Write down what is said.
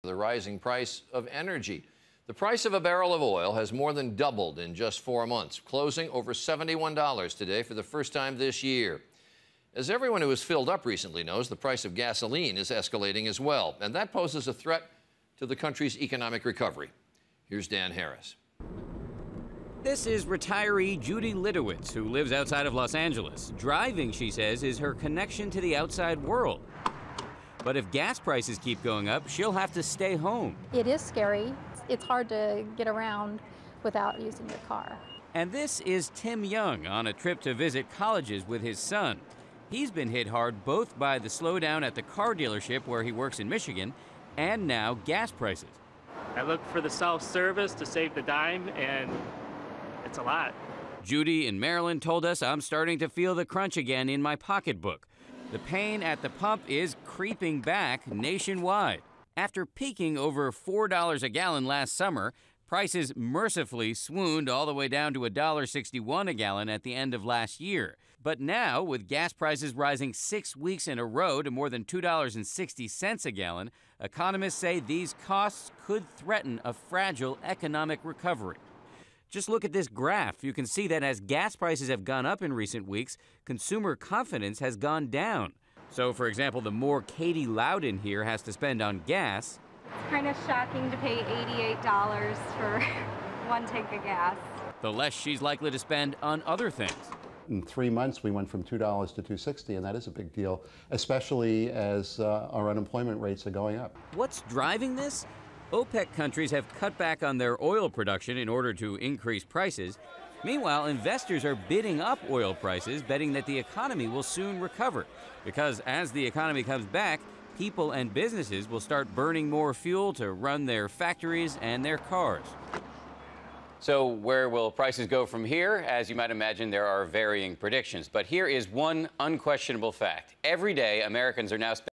The rising price of energy. The price of a barrel of oil has more than doubled in just 4 months, closing over $71 today for the first time this year. As everyone who has filled up recently knows, the price of gasoline is escalating as well, and that poses a threat to the country's economic recovery. Here's Dan Harris. This is retiree Judy Lidowitz, who lives outside of Los Angeles. Driving, she says, is her connection to the outside world. But if gas prices keep going up, she'll have to stay home. It is scary. It's hard to get around without using your car. And this is Tim Young on a trip to visit colleges with his son. He's been hit hard both by the slowdown at the car dealership where he works in Michigan and now gas prices. I look for the self-service to save the dime, and it's a lot. Judy in Maryland told us, I'm starting to feel the crunch again in my pocketbook. The pain at the pump is creeping back nationwide. After peaking over $4 a gallon last summer, prices mercifully swooned all the way down to $1.61 a gallon at the end of last year. But now, with gas prices rising 6 weeks in a row to more than $2.60 a gallon, economists say these costs could threaten a fragile economic recovery. Just look at this graph. You can see that as gas prices have gone up in recent weeks, consumer confidence has gone down. So, for example, the more Katie Loudon here has to spend on gas. It's kind of shocking to pay $88 for one tank of gas. The less she's likely to spend on other things. In 3 months, we went from $2 to $2.60, and that is a big deal, especially as our unemployment rates are going up. What's driving this? OPEC countries have cut back on their oil production in order to increase prices. Meanwhile, investors are bidding up oil prices, betting that the economy will soon recover. Because as the economy comes back, people and businesses will start burning more fuel to run their factories and their cars. So where will prices go from here? As you might imagine, there are varying predictions. But here is one unquestionable fact. Every day, Americans are now spending